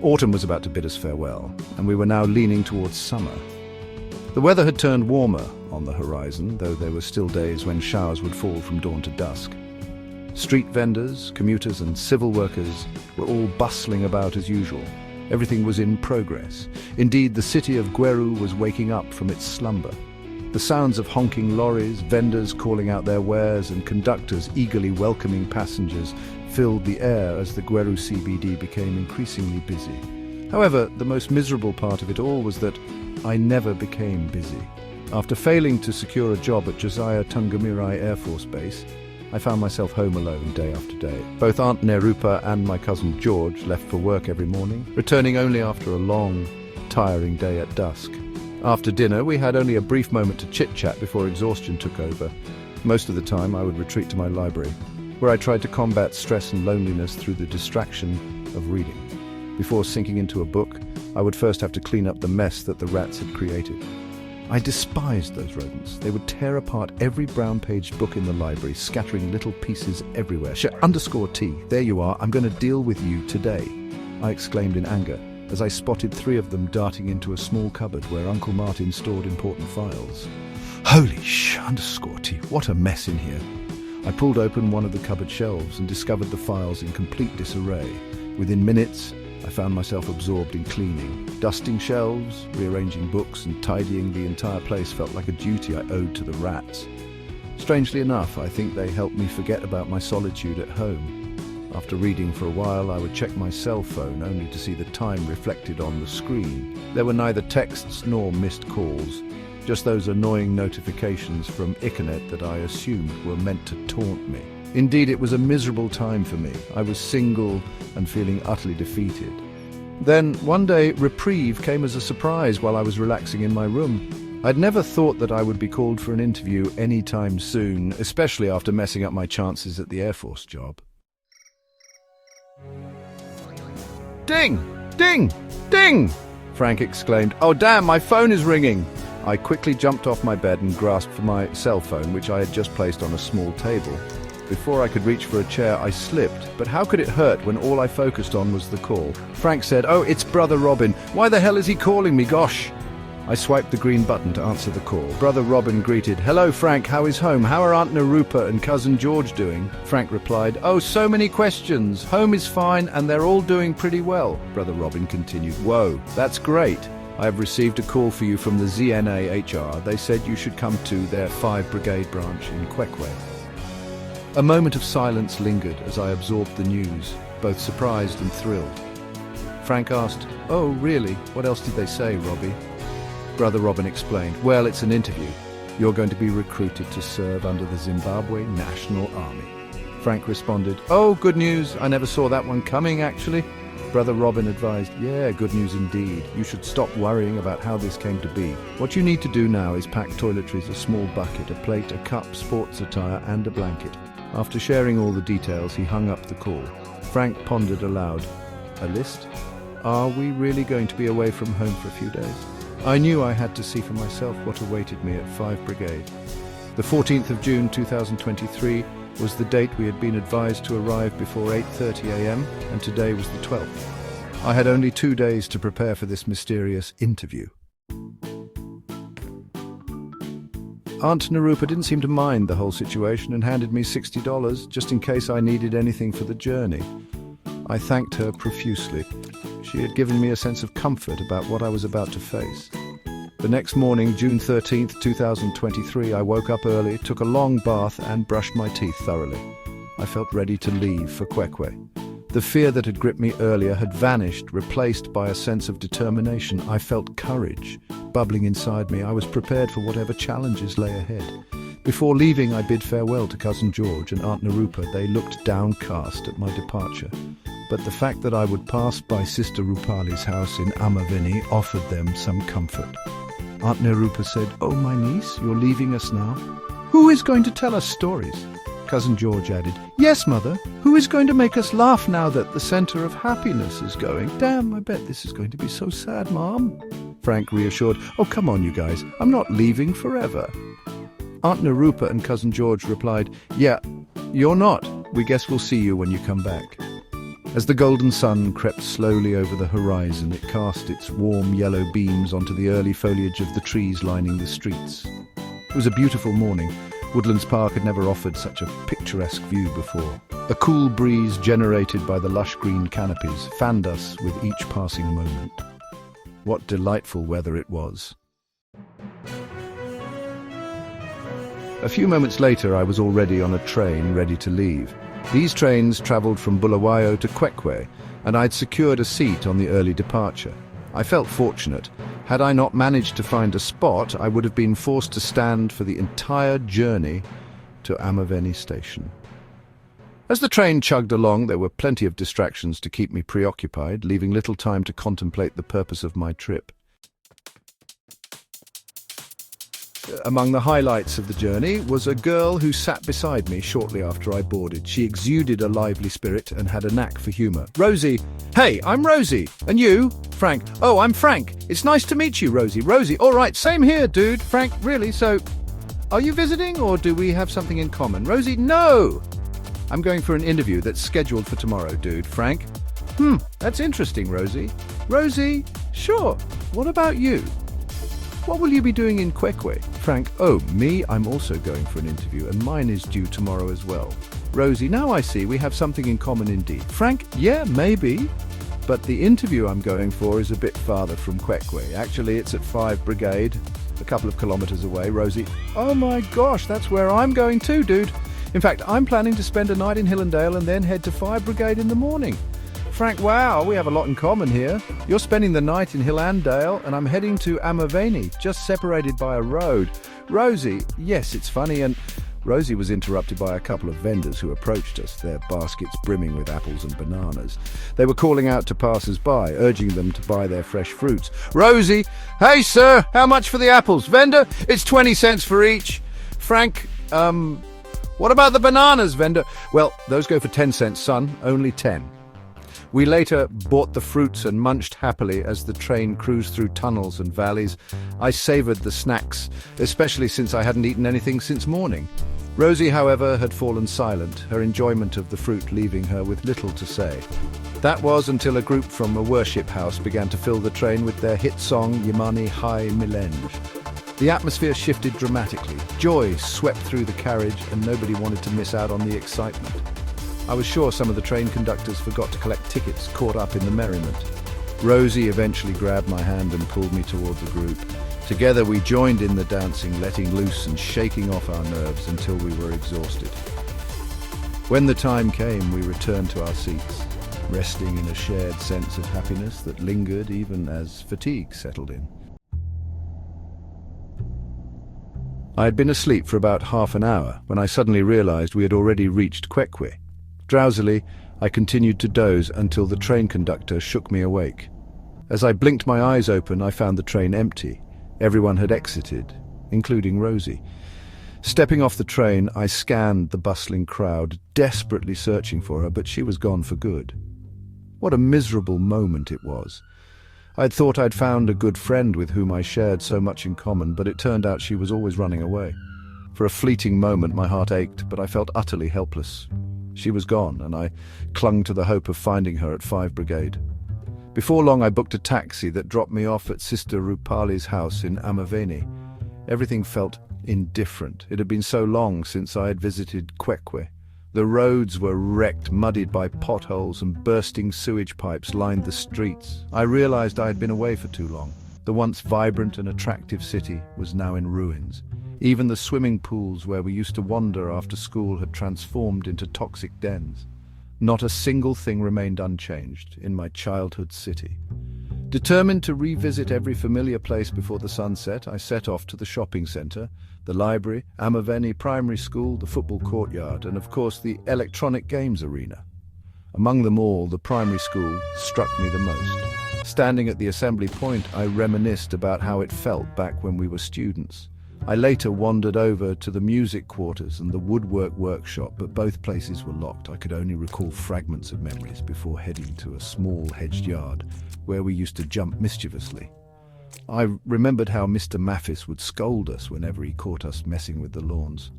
Autumn was about to bid us farewell, and we were now leaning towards summer. The weather had turned warmer on the horizon, though there were still days when showers would fall from dawn to dusk. Street vendors, commuters and civil workers were all bustling about as usual. Everything was in progress. Indeed, the city of Gweru was waking up from its slumber. The sounds of honking lorries, vendors calling out their wares and conductors eagerly welcoming passengers filled the air as the Gweru CBD became increasingly busy. However, the most miserable part of it all was that I never became busy. After failing to secure a job at Josiah Tungamirai Air Force Base, I found myself home alone day after day. Both Aunt Nerupa and my cousin George left for work every morning, returning only after a long, tiring day at dusk. After dinner, we had only a brief moment to chit-chat before exhaustion took over. Most of the time, I would retreat to my library, where I tried to combat stress and loneliness through the distraction of reading. Before sinking into a book, I would first have to clean up the mess that the rats had created. I despised those rodents. They would tear apart every brown-paged book in the library, scattering little pieces everywhere. _T, there you are, I'm going to deal with you today, I exclaimed in anger, as I spotted 3 of them darting into a small cupboard where Uncle Martin stored important files. Holy _T, what a mess in here. I pulled open one of the cupboard shelves and discovered the files in complete disarray. Within minutes, I found myself absorbed in cleaning. Dusting shelves, rearranging books, and tidying the entire place felt like a duty I owed to the rats. Strangely enough, I think they helped me forget about my solitude at home. After reading for a while, I would check my cell phone only to see the time reflected on the screen. There were neither texts nor missed calls, just those annoying notifications from Icanet that I assumed were meant to taunt me. Indeed, it was a miserable time for me. I was single and feeling utterly defeated. Then, one day, reprieve came as a surprise while I was relaxing in my room. I'd never thought that I would be called for an interview anytime soon, especially after messing up my chances at the Air Force job. Ding! Ding! Ding! Frank exclaimed. Oh damn, my phone is ringing! I quickly jumped off my bed and grasped for my cell phone, which I had just placed on a small table. Before I could reach for a chair, I slipped, but how could it hurt when all I focused on was the call? Frank said, "Oh, it's Brother Robin. Why the hell is he calling me, gosh?" I swiped the green button to answer the call. Brother Robin greeted, "Hello, Frank, how is home? How are Aunt Nerupa and Cousin George doing?" Frank replied, "Oh, so many questions. Home is fine and they're all doing pretty well." Brother Robin continued, "Whoa, that's great. I have received a call for you from the ZNA HR. They said you should come to their 5 Brigade branch in Kwekwe." A moment of silence lingered as I absorbed the news, both surprised and thrilled. Frank asked, "Oh, really? What else did they say, Robbie?" Brother Robin explained, "Well, it's an interview. You're going to be recruited to serve under the Zimbabwe National Army." Frank responded, "Oh, good news. I never saw that one coming, actually." Brother Robin advised, "Yeah, good news indeed. You should stop worrying about how this came to be. What you need to do now is pack toiletries, a small bucket, a plate, a cup, sports attire, and a blanket." After sharing all the details, he hung up the call. Frank pondered aloud. A list? Are we really going to be away from home for a few days? I knew I had to see for myself what awaited me at 5 Brigade. The 14th of June 2023 was the date we had been advised to arrive before 8:30 a.m, and today was the 12th. I had only 2 days to prepare for this mysterious interview. Aunt Nerupa didn't seem to mind the whole situation and handed me $60 just in case I needed anything for the journey. I thanked her profusely. She had given me a sense of comfort about what I was about to face. The next morning, June 13th, 2023, I woke up early, took a long bath and brushed my teeth thoroughly. I felt ready to leave for Kwekwe. The fear that had gripped me earlier had vanished, replaced by a sense of determination. I felt courage bubbling inside me. I was prepared for whatever challenges lay ahead. Before leaving, I bid farewell to Cousin George and Aunt Nerupa. They looked downcast at my departure. But the fact that I would pass by Sister Rupali's house in Amaveni offered them some comfort. Aunt Nerupa said, "Oh, my niece, you're leaving us now? Who is going to tell us stories?" Cousin George added, "Yes, Mother. Who is going to make us laugh now that the center of happiness is going? Damn, I bet this is going to be so sad, Mom." Frank reassured, "Oh, come on, you guys. I'm not leaving forever." Aunt Nerupa and Cousin George replied, "Yeah, you're not. We guess we'll see you when you come back." As the golden sun crept slowly over the horizon, it cast its warm yellow beams onto the early foliage of the trees lining the streets. It was a beautiful morning. Woodlands Park had never offered such a picturesque view before. A cool breeze generated by the lush green canopies fanned us with each passing moment. What delightful weather it was. A few moments later, I was already on a train ready to leave. These trains travelled from Bulawayo to Kwekwe, and I'd secured a seat on the early departure. I felt fortunate. Had I not managed to find a spot, I would have been forced to stand for the entire journey to Amaveni station. As the train chugged along, there were plenty of distractions to keep me preoccupied, leaving little time to contemplate the purpose of my trip. Among the highlights of the journey was a girl who sat beside me shortly after I boarded. She exuded a lively spirit and had a knack for humour. Rosie. Hey, I'm Rosie. And you? Frank. Oh, I'm Frank. It's nice to meet you, Rosie. Rosie. All right, same here, dude. Frank, really? So, are you visiting or do we have something in common? Rosie. No! I'm going for an interview that's scheduled for tomorrow, dude. Frank. That's interesting, Rosie. Rosie. Sure. What about you? What will you be doing in Kwekwe? Frank. Oh, me? I'm also going for an interview, and mine is due tomorrow as well. Rosie. Now I see we have something in common indeed. Frank. Yeah, maybe. But the interview I'm going for is a bit farther from Kwekwe. Actually, it's at 5 Brigade, a couple of kilometres away. Rosie. Oh my gosh, that's where I'm going too, dude. In fact, I'm planning to spend a night in Hillendale and then head to 5 Brigade in the morning. Frank, wow, we have a lot in common here. You're spending the night in Hillandale and I'm heading to Amaveni, just separated by a road. Rosie, yes, it's funny, and Rosie was interrupted by a couple of vendors who approached us, their baskets brimming with apples and bananas. They were calling out to passers-by, urging them to buy their fresh fruits. Rosie, hey sir, how much for the apples? Vendor, it's 20 cents for each. Frank, what about the bananas, vendor? Well, those go for 10 cents, son, only 10. We later bought the fruits and munched happily as the train cruised through tunnels and valleys. I savoured the snacks, especially since I hadn't eaten anything since morning. Rosie, however, had fallen silent, her enjoyment of the fruit leaving her with little to say. That was until a group from a worship house began to fill the train with their hit song Yimani Hai Milenge. The atmosphere shifted dramatically. Joy swept through the carriage and nobody wanted to miss out on the excitement. I was sure some of the train conductors forgot to collect tickets, caught up in the merriment. Rosie eventually grabbed my hand and pulled me toward the group. Together we joined in the dancing, letting loose and shaking off our nerves until we were exhausted. When the time came, we returned to our seats, resting in a shared sense of happiness that lingered even as fatigue settled in. I had been asleep for about half an hour when I suddenly realized we had already reached Kwekwe. Drowsily, I continued to doze until the train conductor shook me awake. As I blinked my eyes open, I found the train empty. Everyone had exited, including Rosie. Stepping off the train, I scanned the bustling crowd, desperately searching for her, but she was gone for good. What a miserable moment it was. I'd thought I'd found a good friend with whom I shared so much in common, but it turned out she was always running away. For a fleeting moment, my heart ached, but I felt utterly helpless. She was gone, and I clung to the hope of finding her at 5 Brigade. Before long, I booked a taxi that dropped me off at Sister Rupali's house in Amaveni. Everything felt indifferent. It had been so long since I had visited Kwekwe. The roads were wrecked, muddied by potholes, and bursting sewage pipes lined the streets. I realized I had been away for too long. The once vibrant and attractive city was now in ruins. Even the swimming pools where we used to wander after school had transformed into toxic dens. Not a single thing remained unchanged in my childhood city. Determined to revisit every familiar place before the sunset, I set off to the shopping centre, the library, Amaveni Primary School, the football courtyard, and of course the electronic games arena. Among them all, the primary school struck me the most. Standing at the assembly point, I reminisced about how it felt back when we were students. I later wandered over to the music quarters and the woodwork workshop, but both places were locked. I could only recall fragments of memories before heading to a small hedged yard where we used to jump mischievously. I remembered how Mr. Mathis would scold us whenever he caught us messing with the lawns.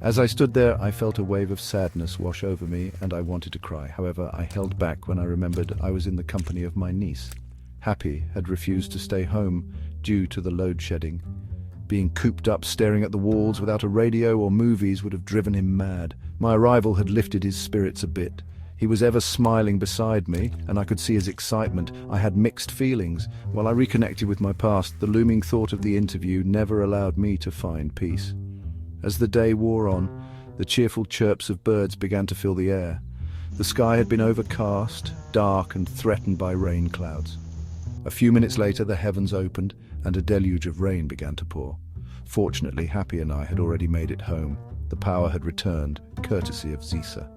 As I stood there, I felt a wave of sadness wash over me, and I wanted to cry. However, I held back when I remembered I was in the company of my niece. Happy had refused to stay home due to the load shedding. Being cooped up staring at the walls without a radio or movies would have driven him mad. My arrival had lifted his spirits a bit. He was ever smiling beside me, and I could see his excitement. I had mixed feelings. While I reconnected with my past, the looming thought of the interview never allowed me to find peace. As the day wore on, the cheerful chirps of birds began to fill the air. The sky had been overcast, dark and threatened by rain clouds. A few minutes later, the heavens opened and a deluge of rain began to pour. Fortunately, Happy and I had already made it home. The power had returned, courtesy of Zisa.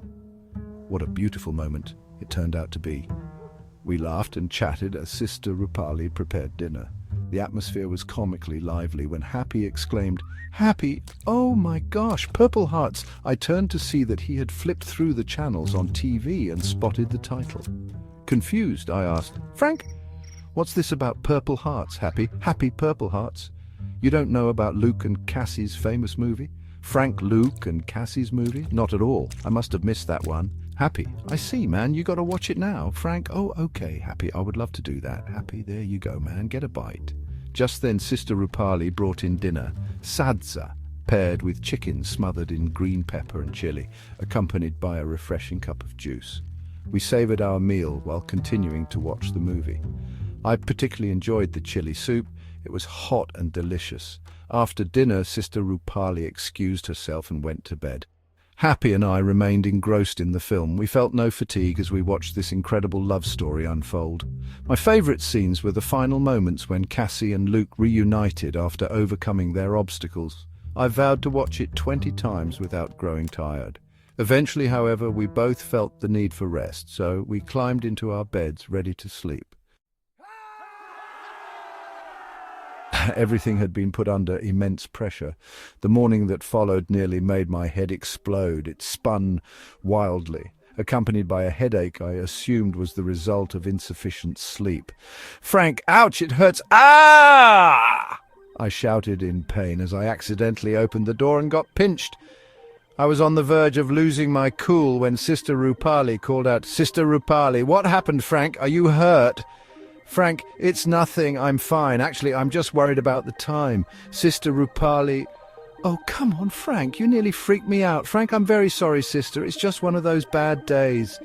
What a beautiful moment it turned out to be. We laughed and chatted as Sister Rupali prepared dinner. The atmosphere was comically lively when Happy exclaimed, "Happy, oh my gosh, Purple Hearts!" I turned to see that he had flipped through the channels on TV and spotted the title. Confused, I asked, "Frank, what's this about Purple Hearts, Happy? Happy Purple Hearts? You don't know about Luke and Cassie's famous movie? Frank, Luke and Cassie's movie? Not at all. I must have missed that one." Happy, "I see, man, you gotta watch it now." Frank, "Oh, okay, Happy, I would love to do that." Happy, "There you go, man, get a bite." Just then Sister Rupali brought in dinner, sadza, paired with chicken smothered in green pepper and chili, accompanied by a refreshing cup of juice. We savoured our meal while continuing to watch the movie. I particularly enjoyed the chili soup. It was hot and delicious. After dinner, Sister Rupali excused herself and went to bed. Happy and I remained engrossed in the film. We felt no fatigue as we watched this incredible love story unfold. My favourite scenes were the final moments when Cassie and Luke reunited after overcoming their obstacles. I vowed to watch it 20 times without growing tired. Eventually, however, we both felt the need for rest, so we climbed into our beds ready to sleep. Everything had been put under immense pressure. The morning that followed nearly made my head explode. It spun wildly, accompanied by a headache I assumed was the result of insufficient sleep. "Frank, ouch, it hurts! Ah!" I shouted in pain as I accidentally opened the door and got pinched. I was on the verge of losing my cool when Sister Rupali called out, "Sister Rupali, what happened, Frank? Are you hurt?" "Frank, it's nothing. I'm fine. Actually, I'm just worried about the time." Sister Rupali, "Oh, come on, Frank. You nearly freaked me out. Frank, I'm very sorry, sister. It's just one of those bad days."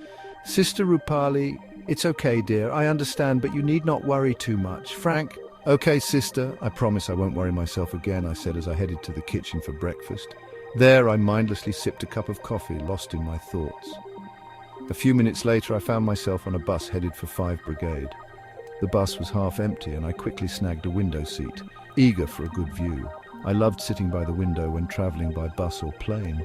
Sister Rupali, "It's okay, dear. I understand, but you need not worry too much." Frank, "Okay, sister. I promise I won't worry myself again," I said as I headed to the kitchen for breakfast. There, I mindlessly sipped a cup of coffee, lost in my thoughts. A few minutes later, I found myself on a bus headed for 5 Brigade. The bus was half empty and I quickly snagged a window seat, eager for a good view. I loved sitting by the window when travelling by bus or plane.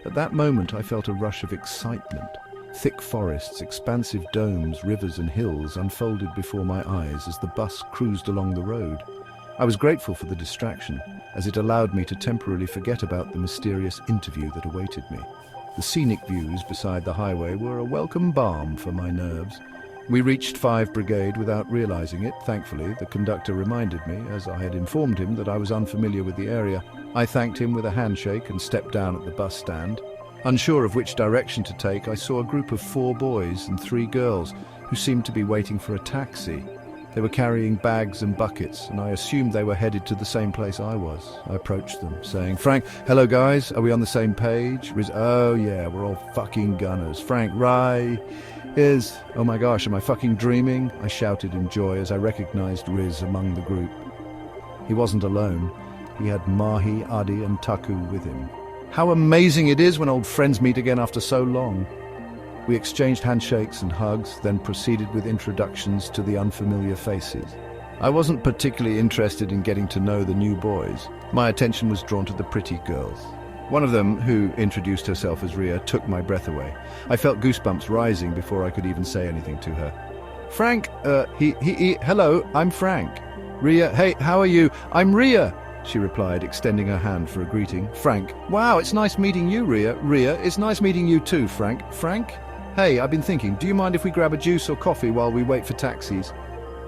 At that moment I felt a rush of excitement. Thick forests, expansive domes, rivers and hills unfolded before my eyes as the bus cruised along the road. I was grateful for the distraction, as it allowed me to temporarily forget about the mysterious interview that awaited me. The scenic views beside the highway were a welcome balm for my nerves. We reached 5 Brigade without realizing it. Thankfully, the conductor reminded me, as I had informed him that I was unfamiliar with the area. I thanked him with a handshake and stepped down at the bus stand. Unsure of which direction to take, I saw a group of 4 boys and 3 girls who seemed to be waiting for a taxi. They were carrying bags and buckets, and I assumed they were headed to the same place I was. I approached them, saying, "Frank, hello guys, are we on the same page?" Riz, "Oh yeah, we're all fucking gunners." Frank, "Right. Is, oh my gosh, am I fucking dreaming?" I shouted in joy as I recognized Riz among the group. He wasn't alone. He had Mahi, Adi and Taku with him. How amazing it is when old friends meet again after so long. We exchanged handshakes and hugs, then proceeded with introductions to the unfamiliar faces. I wasn't particularly interested in getting to know the new boys. My attention was drawn to the pretty girls. One of them, who introduced herself as Ria, took my breath away. I felt goosebumps rising before I could even say anything to her. "Frank, hello, I'm Frank." "Ria, hey, how are you?" "I'm Ria," she replied, extending her hand for a greeting. "Frank, wow, it's nice meeting you, Ria." "Ria, it's nice meeting you too, Frank." "Frank, hey, I've been thinking, do you mind if we grab a juice or coffee while we wait for taxis?"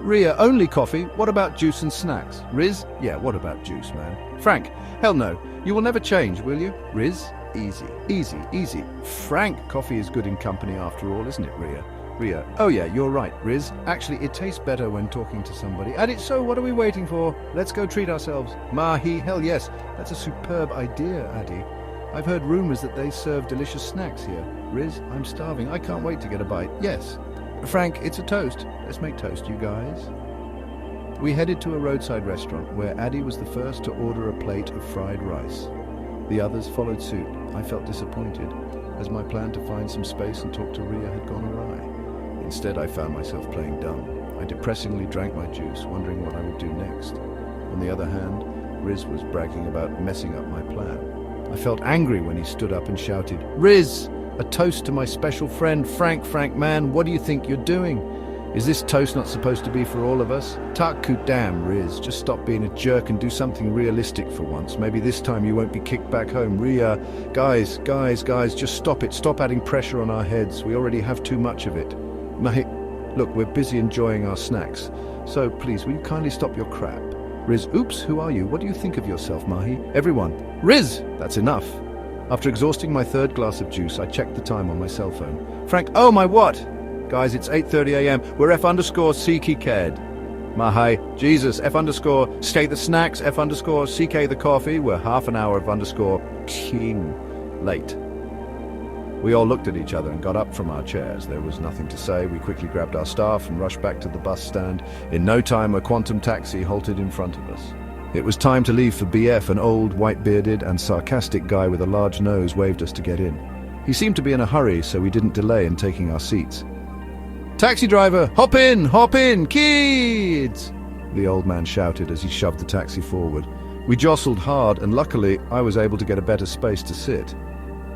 "Ria, only coffee? What about juice and snacks?" "Riz, yeah, what about juice, man?" "Frank, hell no. You will never change, will you?" "Riz, Easy, easy, easy. Frank, coffee is good in company after all, isn't it, Ria? Ria, oh yeah, you're right, Riz. Actually, it tastes better when talking to somebody. And it's so, what are we waiting for? Let's go treat ourselves. Mahi, hell yes. That's a superb idea, Addy. I've heard rumors that they serve delicious snacks here. Riz, I'm starving. I can't wait to get a bite. Yes. Frank, it's a toast. Let's make toast, you guys. We headed to a roadside restaurant where Addy was the first to order a plate of fried rice. The others followed suit. I felt disappointed, as my plan to find some space and talk to Ria had gone awry. Instead, I found myself playing dumb. I depressingly drank my juice, wondering what I would do next. On the other hand, Riz was bragging about messing up my plan. I felt angry when he stood up and shouted, "Riz, a toast to my special friend Frank. Frank, man, what do you think you're doing? Is this toast not supposed to be for all of us? Taku, damn, Riz, just stop being a jerk and do something realistic for once. Maybe this time you won't be kicked back home. Ria, guys, just stop it. Stop adding pressure on our heads. We already have too much of it. Look, we're busy enjoying our snacks. So please, will you kindly stop your crap? Riz, oops, who are you? What do you think of yourself, Mahi? Everyone, Riz, that's enough. After exhausting my third glass of juice, I checked the time on my cell phone. Frank, oh my what? Guys, it's 8:30 a.m. We're F_CK. Mahi, Jesus, F_skate the snacks, F_CK the coffee. We're half an hour of _king late. We all looked at each other and got up from our chairs. There was nothing to say. We quickly grabbed our staff and rushed back to the bus stand. In no time, a quantum taxi halted in front of us. It was time to leave for BF. An old, white-bearded and sarcastic guy with a large nose waved us to get in. He seemed to be in a hurry, so we didn't delay in taking our seats. "Taxi driver, hop in, kids!" the old man shouted as he shoved the taxi forward. We jostled hard, and luckily, I was able to get a better space to sit.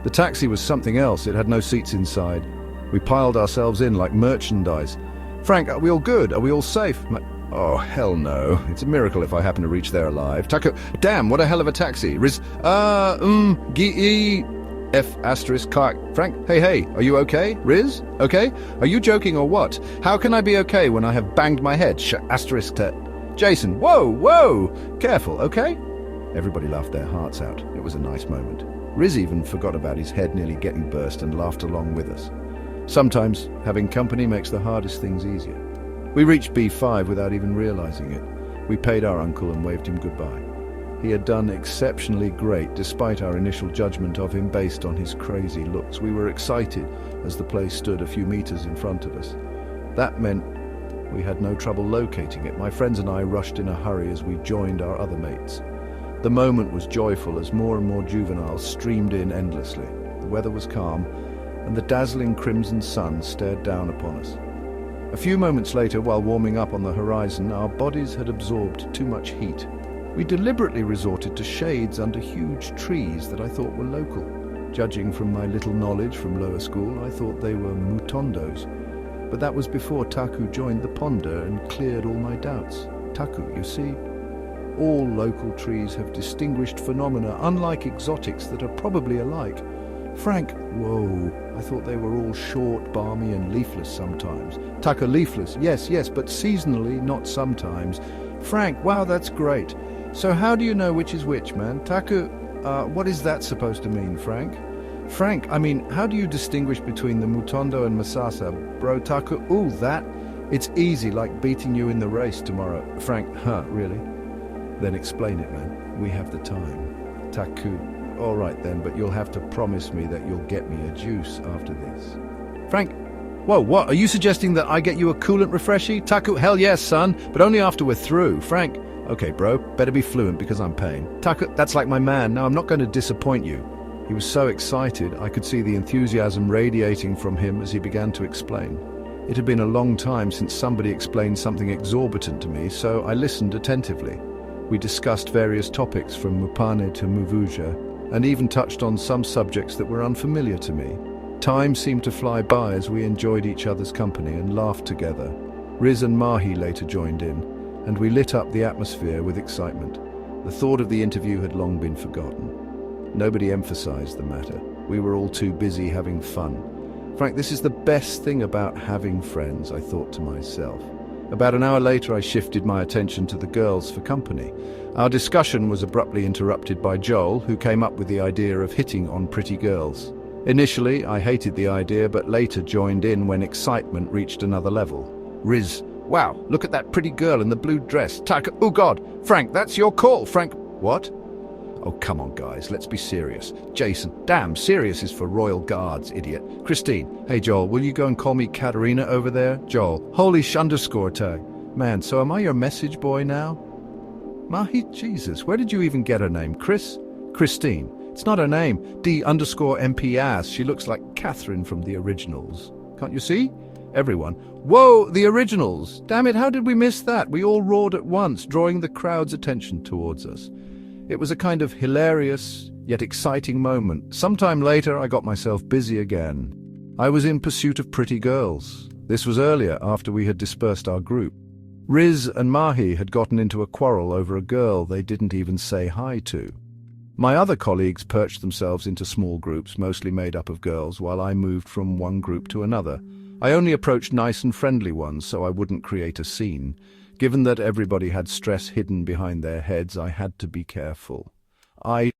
The taxi was something else. It had no seats inside. We piled ourselves in like merchandise. Frank, are we all good? Are we all safe? Oh, hell no. It's a miracle if I happen to reach there alive. Taco, damn, what a hell of a taxi. Riz, F***. Frank, hey, are you okay? Riz, okay? Are you joking or what? How can I be okay when I have banged my head? Jason, whoa, careful, okay? Everybody laughed their hearts out. It was a nice moment. Riz even forgot about his head nearly getting burst and laughed along with us. Sometimes, having company makes the hardest things easier. We reached B5 without even realizing it. We paid our uncle and waved him goodbye. He had done exceptionally great despite our initial judgment of him based on his crazy looks. We were excited as the place stood a few meters in front of us. That meant we had no trouble locating it. My friends and I rushed in a hurry as we joined our other mates. The moment was joyful as more and more juveniles streamed in endlessly. The weather was calm, and the dazzling crimson sun stared down upon us. A few moments later, while warming up on the horizon, our bodies had absorbed too much heat. We deliberately resorted to shades under huge trees that I thought were local. Judging from my little knowledge from lower school, I thought they were mutondos. But that was before Taku joined the ponder and cleared all my doubts. Taku, you see? All local trees have distinguished phenomena, unlike exotics that are probably alike. Frank, whoa, I thought they were all short, balmy and leafless sometimes. Taku, leafless, yes, but seasonally, not sometimes. Frank, wow, that's great. So how do you know which is which, man? Taku, what is that supposed to mean, Frank? Frank, I mean, how do you distinguish between the Mutondo and Masasa? Bro, Taku, ooh, that? It's easy, like beating you in the race tomorrow. Frank, really? Then explain it, man. We have the time. Taku, all right then, but you'll have to promise me that you'll get me a juice after this. Frank, whoa, what? Are you suggesting that I get you a coolant refreshie? Taku, hell yes, son, but only after we're through. Frank, okay, bro, better be fluent because I'm paying. Taku, that's like my man. Now I'm not going to disappoint you. He was so excited, I could see the enthusiasm radiating from him as he began to explain. It had been a long time since somebody explained something exorbitant to me, so I listened attentively. We discussed various topics from Mupane to Muvuja, and even touched on some subjects that were unfamiliar to me. Time seemed to fly by as we enjoyed each other's company and laughed together. Riz and Mahi later joined in, and we lit up the atmosphere with excitement. The thought of the interview had long been forgotten. Nobody emphasized the matter. We were all too busy having fun. Frank, this is the best thing about having friends, I thought to myself. About an hour later, I shifted my attention to the girls for company. Our discussion was abruptly interrupted by Joel, who came up with the idea of hitting on pretty girls. Initially, I hated the idea, but later joined in when excitement reached another level. Riz, wow, look at that pretty girl in the blue dress. Taka, oh God, Frank, that's your call, Frank. What? Oh, come on, guys, let's be serious. Jason, damn, serious is for Royal Guards, idiot. Christine, hey, Joel, will you go and call me Katerina over there? Joel, holy _tag. Man, so am I your message boy now? Mahi, Jesus, where did you even get her name? Christine. It's not her name. D_MP ass. She looks like Catherine from the originals. Can't you see? Everyone. Whoa, the originals. Damn it, how did we miss that? We all roared at once, drawing the crowd's attention towards us. It was a kind of hilarious, yet exciting moment. Sometime later, I got myself busy again. I was in pursuit of pretty girls. This was earlier, after we had dispersed our group. Riz and Mahi had gotten into a quarrel over a girl they didn't even say hi to. My other colleagues perched themselves into small groups, mostly made up of girls, while I moved from one group to another. I only approached nice and friendly ones so I wouldn't create a scene. Given that everybody had stress hidden behind their heads, I had to be careful. I